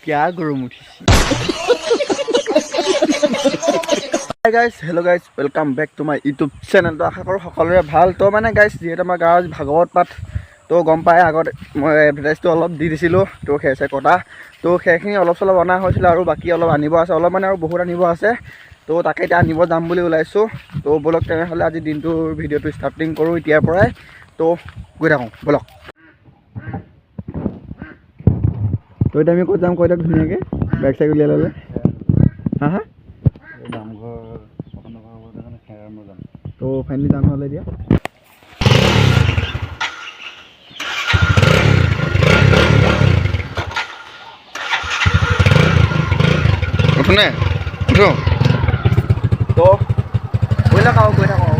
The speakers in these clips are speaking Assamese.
क्या गरम उठिছে hi guys hello guys welcome back to my YouTube channel तो आशा करो সকলোৰে ভাল তো মানে গাইস যেহেতু আমাৰ গাঁৱত ভাগৱত পাঠ তো গম পাই আগত মই এডভাৰটাইজটো অলপ দি দিছিলো তো খেছে কটা তো খেখিনি অলপ চলপ অনা হৈছিল আৰু বাকি অলপ আনিব আছে অলপ মানে আৰু বহুত আনিব আছে তো তাকে এটা আনিব যাম বুলি ওলাইছো তো বলক তেনেহলে আজি দিনটোৰ ভিডিওটো ষ্টাৰ্টিং কৰো এতিয়াৰ পৰাই তো গৈ থাকো বলক তো এটা আমি ক'ত যাম কৈ দিয়ক ধুনীয়াকৈ বাইক চাইক উলিয়াই ল'লে হা হা নামঘৰ খেৰ যাম তো ফাইনেলি যাম নহ'লে এতিয়া উঠোনে উঠো তো গৈ থাকোঁ গৈ থাকোঁ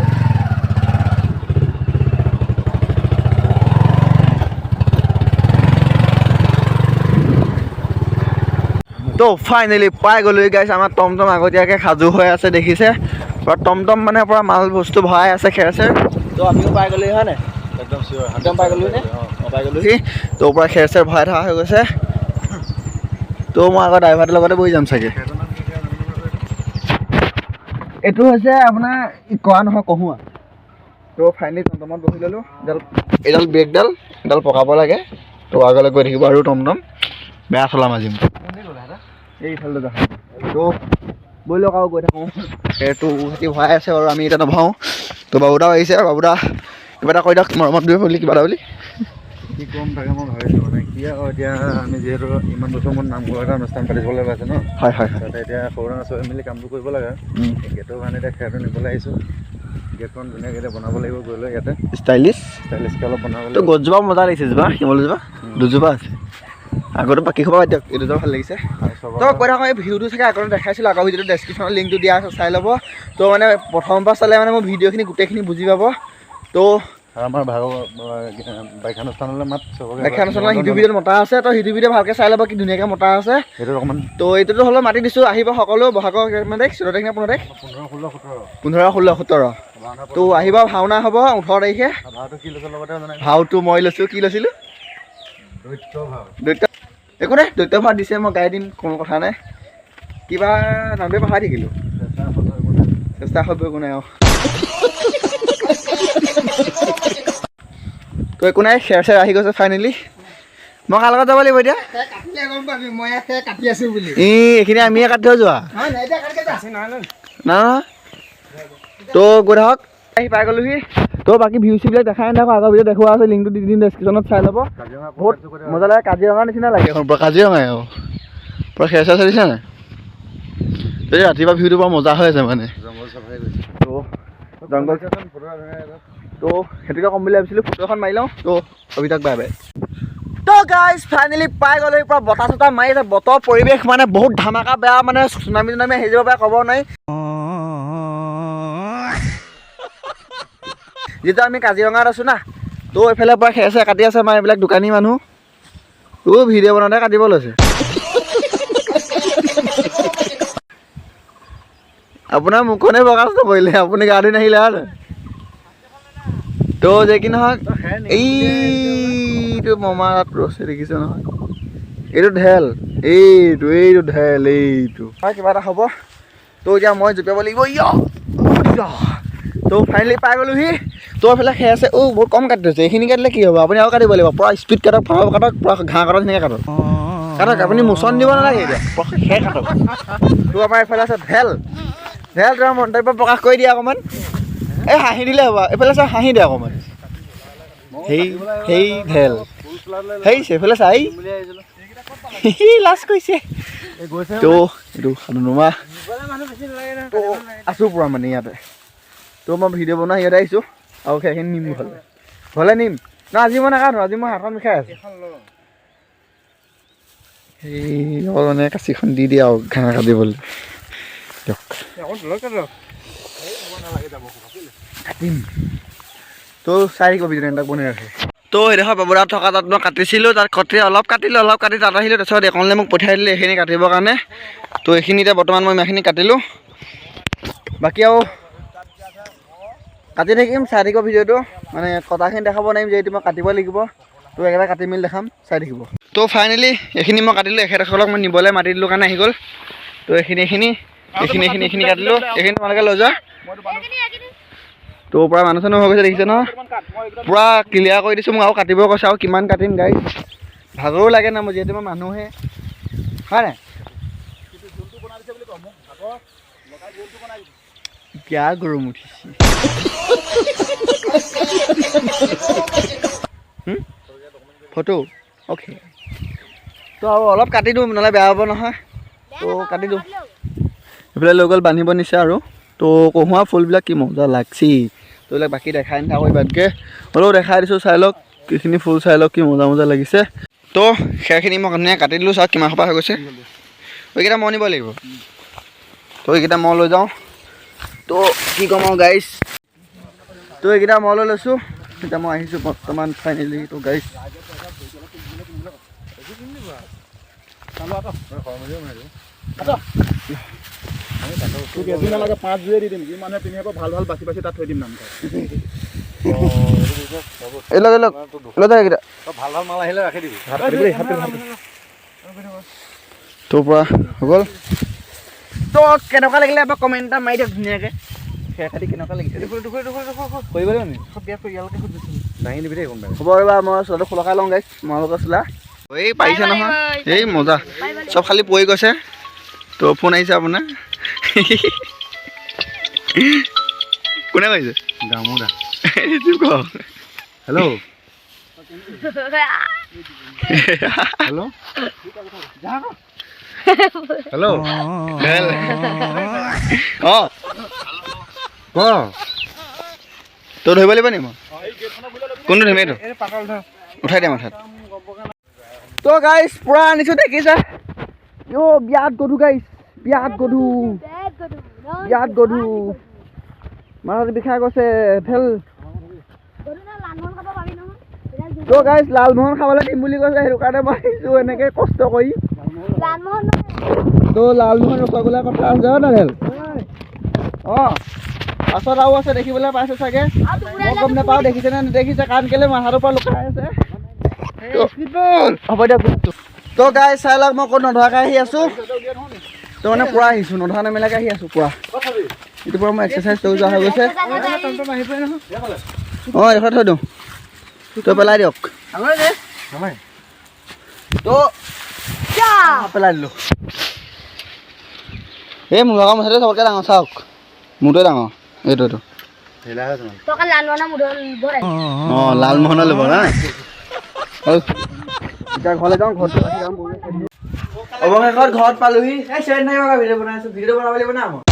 তো ফাইনেলি পাই গ'লো গাইছ আমাৰ টমটম আগতীয়াকৈ সাজু হৈ আছে দেখিছে আৰু টমটম মানে পৰা মাল বস্তু ভৰাই আছে খেৰ চেৰ তো আমিও পাই গ'লোহি হয় নাই একদম চিয়'ৰ একদম পাই গ'লোহি নে পাই গ'লোহি তো পৰা খেৰ চেৰ ভৰাই থকা হৈ গৈছে তো মই আকৌ ড্ৰাইভাৰটোৰ লগতে বহি যাম চাগে এইটো হৈছে আপোনাৰ কোৱা নহয় কহুৱা তো ফাইনেলি টমটমত বহি ল'লোঁ এইডাল ব্ৰেকডাল এডাল পকাব লাগে তো আগলৈ গৈ থাকিব আৰু টমটম বেয়া চলাম আজি এইফালে দেখা তো বৈ লওক আৰু গৈ থাকোঁ সেইটো সিহঁতি ভৰাই আছে বাৰু আমি এতিয়া নভাওঁ তো বাবুদাও আহিছে বাবুদা কিবা এটা কৈ দিয়ক মৰমত দিব বুলি কিবা এটা বুলি কি ক'ম তাকে মই ভাবিছোঁ মানে কি আকৌ এতিয়া আমি যিহেতু ইমান বছৰ মূৰত নামঘৰ এটা অনুষ্ঠান পাতিবলৈ পাইছোঁ ন হয় হয় তাতে এতিয়া সৰু ডাঙৰ চবে মিলি কামটো কৰিব লাগে গেটৰ কাৰণে এতিয়া খেৰটো নিবলৈ আহিছোঁ গেটখন ধুনীয়াকৈ এতিয়া বনাব লাগিব গৈ লৈ ইয়াতে ষ্টাইলিছকৈ অলপ বনাব তো লাগিব গছজোপা মজা লাগিছে জোপা শিমলুজোপা দুজোপা আছে আগতো বাকী খোপা দিয়ক এই দুজোপা ভাল লাগিছে তো কৈ থাকোঁ এই ভিডিঅ'টো চাগে আগতে দেখাইছিলোঁ আগৰ ভিডিঅ'টো ডেছক্ৰিপশ্যনত লিংকটো দিয়া আছে চাই ল'ব তো মানে প্ৰথমৰ পৰা চালে মানে মোৰ ভিডিঅ'খিনি গোটেইখিনি বুজি পাব তো আৰু আমাৰ বাৰিষা অনুষ্ঠানলৈ মাত চবকে বাৰিষা অনুষ্ঠানত সিটো ভিডিঅ'ত মতা আছে তো সিটো ভিডিঅ' ভালকৈ চাই ল'ব কি ধুনীয়াকৈ মতা আছে সেইটো অকণমান তো এইটোতো হ'লেও মাতি দিছোঁ আহিব সকলো বহাগৰ কিমান তাৰিখ 14 তাৰিখ নে 15 তাৰিখ 15, 16, 17 তো আহিব ভাওনা হ'ব 18 তাৰিখে ভাওটো কি লৈছে লগতে মানে ভাওটো মই লৈছোঁ কি লৈছিলোঁ দৈত্য একো নাই দৈত্য ভাও দিছে মই গাই দিম কোনো কথা নাই কিবা নামটোৱে পাহৰি থাকিলোঁ চেষ্টা কৰিব একো নাই অঁ তো একো নাই খেৰ চেৰ আহি গৈছে ফাইনেলি মই কাৰ লগত যাব লাগিব এতিয়া এইখিনি আমিয়ে কাটি থৈ যোৱা না তো গৈ থাকক আহি পাই গ'লোহি তো বাকী ভিউ চিউবিলাক দেখাই নাথাকোঁ আগৰ ভিডিঅ' দেখুওৱা আছে লিংকটো দি দিম ডেছক্ৰিপশ্যনত চাই ল'ব বহুত মজা লাগে কাজিৰঙাৰ নিচিনা লাগে পূৰা কাজিৰঙাই আৰু পূৰা খেৰ চেৰ চলিছে নাই তো ৰাতিপুৱা ভিউটো বৰ মজা হৈ আছে মানে জংঘল চাফাই গৈছে তো জংঘল তো সেইটোকে ক'ম বুলি ভাবিছিলোঁ ফটো এখন মাৰি লওঁ তো কবিতাক বাই বাই তো গাইজ ফাইনেলি পাই গ'লো পৰা বতাহ চতাহ মাৰি আছে বতৰ পৰিৱেশ মানে বহুত ধামাকা বেয়া মানে চুনামি টুনামি আহি যাব পাৰে ক'ব নোৱাৰি যিহেতু আমি কাজিৰঙাত আছোঁ না তো এইফালে পৰা খেৰ চেৰ কাটি আছে আমাৰ এইবিলাক দোকানী মানুহ তো ভিডিঅ' বনাওঁতে কাটিব লৈছে আপোনাৰ মুখখনে প্ৰকাশ নকৰিলে আপুনি গা ধুই নাহিলে আৰু তো যে কি নহওক এইটো মমা তাত ৰছে দেখিছে নহয় এইটো ঢেল এইটো ঢেল এইটো কিবা এটা হ'ব তো এতিয়া মই জপিয়াব লাগিব তো ফাইনেলি পাই গ'লোহি তো এইফালে খেৰ আছে বহুত কম কাটি থৈছে এইখিনি কাটিলে কি হ'ব আপুনি আৰু কাটিব লাগিব পূৰা স্পীড কাটক ফটাফট কাটক পূৰা ঘাঁহ কাটক ধুনীয়াকৈ কাটক কাটক আপুনি মোচন দিব নালাগে এতিয়া খেৰ কাটক তো আমাৰ এইফালে আছে ঢেল তোমাৰ মন্তব্য প্ৰকাশ কৰি দিয়া অকণমান এই হাঁহি দিলে হ'ব এইফালে চাই হাঁহি দিয়ে অকণমান সেই ঢেল সেই সেইফালে চাই লাজ কৰিছে তো এইটো সাধুনুমা আছোঁ পূৰা মানে ইয়াতে তো মই ভিডিঅ' বনোৱা ইয়াতে আহিছোঁ আৰু সেইখিনি নিম ঘৰলৈ নিম না আজি মই নাকাটো আজি মই হাতখন বিষাই আছোঁ সেই মানে কাঁচিখন দি দিয়ে আৰু ঘাঁহ কাটিবলৈ দিয়ক কাটিম তো চাই কবি তাক বনাই ৰাখে তো সেইডোখৰ বাবুদাত থকা তাত মই কাটিছিলোঁ তাত অলপ কাটি তাত আহিলোঁ তাৰপিছত এইকণলৈ মোক পঠিয়াই দিলে এইখিনি কাটিবৰ কাৰণে তো এইখিনি এতিয়া বৰ্তমান মই ইমানখিনি কাটিলোঁ বাকী আৰু কাটি থাকিম চাই থাকিব ভিডিঅ'টো মানে কটাখিনি দেখাব নোৱাৰিম যিহেতু মই কাটিব লাগিব তো একেবাৰে কাটি মেলি দেখাম, চাই থাকিব। তো ফাইনেলি এইখিনি মই কাটিলোঁ, এখেতসকলক মই নিবলৈ মাতি দিলোঁ কাৰণে আহি গ'ল। তো এইখিনি কাটিলোঁ, এইখিনি তোমালোকে লৈ যোৱা। তো পূৰা মানুহ চানুহ হৈ গৈছে দেখিছে নহয়, পূৰা ক্লিয়াৰ কৰি দিছোঁ। মোক আৰু কাটিব কৈছে, আৰু কিমান কাটিম গাড়ী, ভাগৰো লাগে না মোৰ, যিহেতু মই মানুহে, হয় নাই? বেয়া গৰম উঠিছে। Photo okay. তো আৰু অলপ কাটি দিওঁ, নহ'লে বেয়া হ'ব নহয়। তো কাটি দিওঁ। এইফালে লৈ গ'ল বান্ধিব নিছে আৰু। তো কহুৱা ফুলবিলাক কি মজা লাগছি। তো এইবিলাক বাকী দেখাই নাথাকোঁ ইমানকৈ, হ'লেও দেখাই দিছোঁ, চাই লওক এইখিনি ফুল, চাই লওক কি মজা মজা লাগিছে। তো সেইখিনি মই ধুনীয়াকৈ কাটি দিলোঁ, চাওক কিমান সোপা হৈ গৈছে। এইকেইটা মই নিব লাগিব। তো এইকেইটা মই লৈ যাওঁ। তো কি ক'ম আৰু গাইছ, তো এইকেইটা মই লৈ লৈছোঁ। এতিয়া মই আহিছোঁ বৰ্তমান ফাইনেলি। তো গাইছ নালাগে, 5 জুয়ে দি দিম, যি মানুহে পিন্ধি আহিব ভাল ভাল বাছি বাছি তাত থৈ দিম নাম। এই লওক লৈ যাওক এইকেইটা। ভাল ভাল মাল আহিলে ৰাখি দিবি। তোৰ পৰা হৈ গ'ল। তো কেনেকুৱা লাগিলে এবাৰ কমেণ্ট এটা মাৰি দিয়ক ধুনীয়াকৈ। সেয়া খালি কেনেকুৱা লাগিছে কৰিব লাগিব নি? দাঙি দিবি দেই কোনোবাই। হ'ব ৰ'বা, মই চোলাটো খোলকাই লওঁ গাইছ, তোমালোকৰ চোলা। এই পাৰিছে নহয়, এই মজা, চব খালি পৰি গৈছে। তো ফোন আহিছে আপোনাৰ। কোনে কৈছে? দামোদা। হেল্ল' হেল্ল' হেল্ল' অঁ ক তই ধৰিব লাগিব নি? মই কোনটো ধৰিম? এইটো উঠাই দিয়া মাথাত। তো গাইছ পূৰা আনিছোঁ দেখিছা। বিয়াত গধু গাইছ, বিয়াত গধু মাথাটো বিষাই গৈছে ঢেল। তো গাইছ লালমোহন খাবলৈ দিম বুলি কৈছে, সেইটো কাৰণে মই আহিছোঁ এনেকৈ কষ্ট কৰি। তো লালমোহন ৰসগোল্লাৰ কথা আছে হয় ঢেল? অঁ পাছত আৰু আছে, দেখিবলৈ পাইছে চাগে, মই গম নাপাওঁ দেখিছে নে নেদেখিছে, কাৰণ কেলৈ মাথাটোৰ পৰা লুকাই আছে। হ'ব দিয়ক। তো গাইছ চাই লওক, মই ক'ত নধৰাকৈ আহি আছোঁ। তো মানে পূৰা আহিছোঁ, নধৰা নেমেলাকৈ আহি আছোঁ পূৰা। এইটোৰ পৰা মই এক্সাৰচাইজ কৰি যোৱা হৈ গৈছে। অঁ এইখন থৈ দিওঁ, তই পেলাই দিয়ক। তো পেলাই দিলোঁ। এই মোৰ লগৰ মুঠতে চবতকৈ ডাঙৰ, চাওক মোৰটোৱে ডাঙৰ এইটো। অঁ লালমোহনৰ ল'ব না। এতিয়া ঘৰলৈ যাওঁ, ঘৰত অৱশেষত ঘৰত পালোহি। এই চেন নাই ভিডিঅ' বনাই আছোঁ, ভিডিঅ' বনাব লাগিব না মই।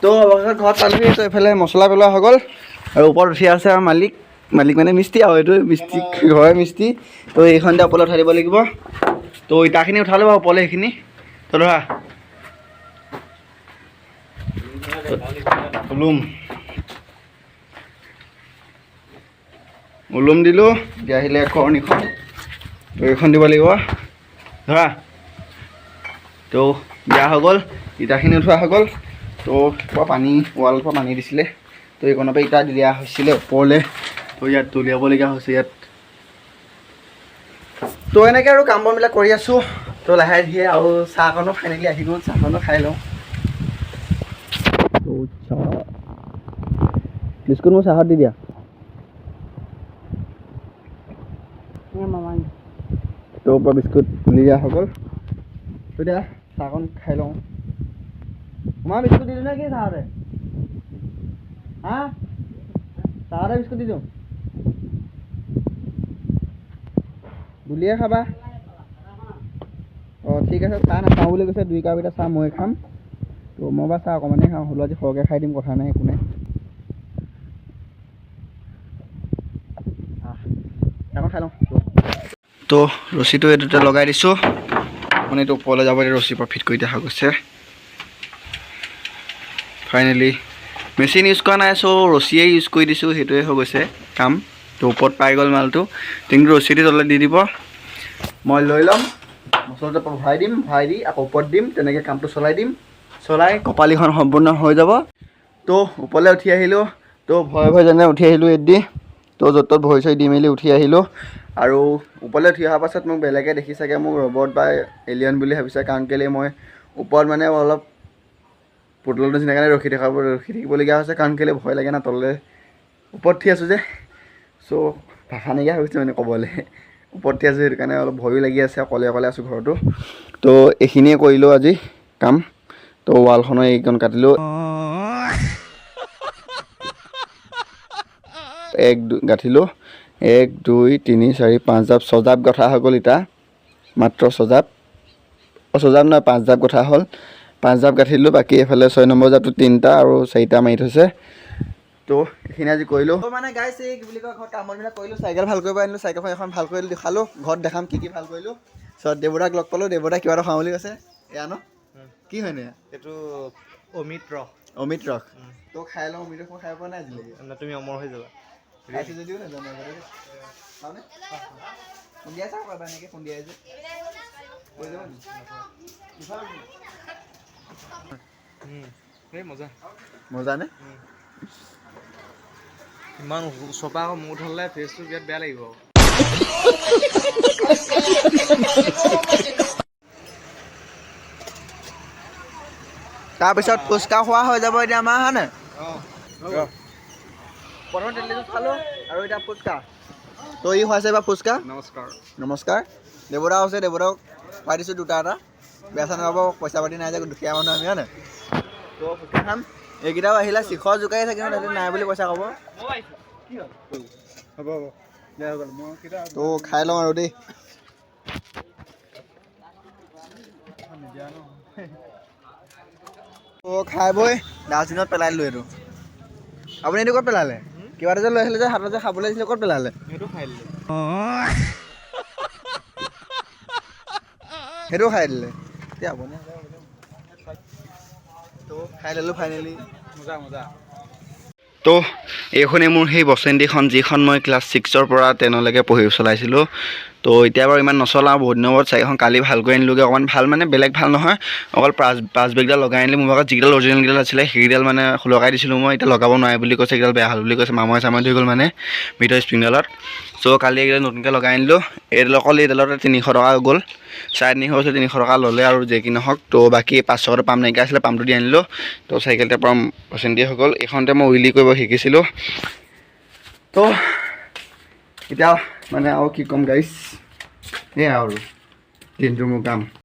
তো অৱশেষত ঘৰত পালোহি। তো এইফালে মছলা পেলোৱা হৈ গ'ল, আৰু ওপৰত উঠি আছে আৰু মালিক মানে মিস্ত্ৰী, আৰু এইটো মিস্ত্ৰী ঘৰৰ মিস্ত্ৰী। তো এইখন এতিয়া ওপৰলৈ উঠাই দিব লাগিব। তো ইটাখিনি উঠালোঁ বাৰু ওপৰলৈ সেইখিনি। তো ধৰা উলুম দিলোঁ। এতিয়া আহিলে কৰণীখন, তো এইখন দিব লাগিব ধৰা। তো দিয়া হৈ গ'ল, ইটাখিনি উঠোৱা হৈ গ'ল। তো পৰা পানী ৱালৰ পৰা পানী দিছিলে, তো এইকণৰ পৰা ইটা দিয়া হৈছিলে ওপৰলৈ। তো ইয়াত দলিয়াবলগীয়া হৈছে ইয়াত। তো এনেকৈ আৰু কাম বনবিলাক কৰি আছোঁ। তো লাহে ধীৰে আৰু চাহকণো ফাইনেলি আহি গ'ল, চাহকণো খাই লওঁ। তো বিস্কুট মোৰ চাহত দি দিয়া। তো পৰা বিস্কুট তুলি দিয়া হৈ গ'ল। তো এতিয়া চাহকণ খাই লওঁ। মই বিস্কুট দি দিওঁ নে কি চাহতে? হা চাহতে বিস্কুট দি দিওঁ? গুলিয়ে খাবা? অঁ ঠিক আছে। চাহ নাখাওঁ বুলি কৈছে, 2 কাপ এতিয়া চাহ মই খাম। তো মই বা চাহ অকণমানেই খাওঁ, হ'লেও আজি সৰহকৈ খাই দিম, কথা নাই, একো নাই। খাই লওঁ। তো ৰছীটো এইটোতে লগাই দিছোঁ, মানে এইটো ওপৰলৈ যাব, এতিয়া ৰছীৰ পৰা ফিট কৰি দিয়া হৈ গৈছে ফাইনেলি। মেচিন ইউজ কৰা নাই, চ' ৰছীয়ে ইউজ কৰি দিছোঁ, সেইটোৱে হৈ গৈছে কাম। তো ওপৰত পাই গ'ল মালটো, টিংটো ৰছীটো তলত দি দিব, মই লৈ ল'ম, মছলাটো ভৰাই দিম, ভৰাই দি আকৌ ওপৰত দিম, তেনেকৈ কামটো চলাই দিম। চলাই কপালীখন সম্পূৰ্ণ হৈ যাব। তো ওপৰলৈ উঠি আহিলোঁ, তো ভয় যেনে উঠি আহিলোঁ এদি তো য'ত ত'ত ভৰি চৰি দি মেলি উঠি আহিলোঁ আৰু ওপৰলৈ উঠি অহাৰ পাছত মোক বেলেগে দেখি চাগে মোক ৰবট বা এলিয়ন বুলি ভাবিছে কাৰণ কেলৈ মই ওপৰত মানে অলপ পুতলাৰ নিচিনাকৈ ৰখি থাকিবলগীয়া হৈছে কাৰণ কেলৈ ভয় লাগে না তললৈ ওপৰত উঠি আছোঁ যে চ' ভাষা নাইকিয়া হৈ গৈছে মানে ক'বলৈ ওপৰত উঠি আছোঁ সেইটো কাৰণে অলপ ভয়ো লাগি আছে অকলে আছোঁ ঘৰতো তো এইখিনিয়ে কৰিলোঁ আজি কাম তো ৱালখনৰ এইকণ কাটিলোঁ গাঁঠিলোঁ 1 2 3 4 5 জাপ 6 জাপ গঁঠা হৈ গ'ল ইটা মাত্ৰ 6 জাপ নহয় 5 জাপ গঁঠা হ'ল 5 জাপ গাঁঠিলোঁ বাকী এফালে 6 নম্বৰ জাপটো 3টা আৰু 4টা মাৰি থৈছে তো এইখিনি আজি কৰিলোঁ তো মানে গাইছ এই কি বুলি কয় ঘৰত কাম বনবিলাক কৰিলোঁ চাইকেল ভাল কৰিব আনিলোঁ চাইকেলখন এখন ভাল কৰি দেখালোঁ ঘৰত দেখাম কি ভাল কৰিলোঁ পিছত দেৱদাক লগ পালোঁ দেৱদাই কিবা এটা খাওঁ বুলি কৈছে এয়া ন কি হয়নে এইটো অমিত ৰস তো খাই লওঁ অমিত ৰস মই খাই পোৱা নাই আজিলৈকে তুমি অমৰ হৈ যাবা খাইছোঁ যদিও নাজানো খাওঁনে খুন্দিয়াই চাওঁ পাবা এনেকৈ খুন্দিয়াই যে কৈ যাব এই মজা নে ইমান ওচৰপা আকৌ মূৰ ধৰিলে ফেচটো বিৰাট বেয়া লাগিব তাৰপিছত ফুচকা খোৱা হৈ যাব এতিয়া আমাৰ হয়নে প্ৰথমে তেলটো খালোঁ আৰু এতিয়া ফুচকা তো ই খুৱাইছে বা ফুচকা নমস্কাৰ দেৱদা আছে দেৱদাক খুৱাই দিছোঁ 2টা এটা বেয়া চেয়া নাপাব পইচা পাতি নাই যে দুখীয়া মানুহ আমি হয়নে তো ফুচকা খাম এইকেইটাও আহিলে শিখৰ জোকাই থাকিব সিহঁতে নাই বুলি পইচা ক'ব হ'ব তো খাই লওঁ আৰু দেই তো খাই বৈ ডাষ্টবিনত পেলাই দিলোঁ এইটো আপুনি এইটো ক'ত পেলালে কিবা এটা যে লৈ আহিলে যে হাতত যে খাবলৈ দিছিলে ক'ত পেলালে সেইটো খাই দিলে সেইটো খাই দিলে এতিয়া আপুনি তো খাই ল'লোঁ ফাইনেলি মজা তো এইখনেই মোৰ সেই বচেণ্টিখন যিখন মই ক্লাছ 6ৰ পৰা 10লৈকে পঢ়ি চলাইছিলোঁ তো এতিয়া বাৰু ইমান নচলাওঁ বহুত দিনৰ মূৰত চাইকেলখন কালি ভাল কৰি আনিলোগৈ অকণমান ভাল মানে বেলেগ ভাল নহয় অকল পাঁচ বেগডাল লগাই আনিলোঁ মোৰ লগত যিকেইডাল অৰিজিনেলকেইডাল আছিলে সেইকেইডাল মানে লগাই দিছিলোঁ মই এতিয়া লগাব নোৱাৰে বুলি কৈছে এইকেইডাল বেয়া হ'ল বুলি কৈছে মামৰে ধৰি গ'ল মানে ভিতৰৰ স্প্ৰিংডালত চ' কালি এইকেইডাল নতুনকৈ লগাই আনিলোঁ অকল এইডালতে 300 টকা গ'ল 350 হৈছে 300 টকা ল'লে আৰু যে কি নহওক তো বাকী 500 টকা পাম্প নাইকিয়া আছিলে পাম্পটো দি আনিলোঁ তো চাইকেলতে পৰা পচন্দি হৈ গ'ল এইখনতে মই উইলি কৰিব শিকিছিলোঁ তো এতিয়া মানে আৰু কি ক'ম গাইছ এয়া আৰু দিনটো মোৰ কাম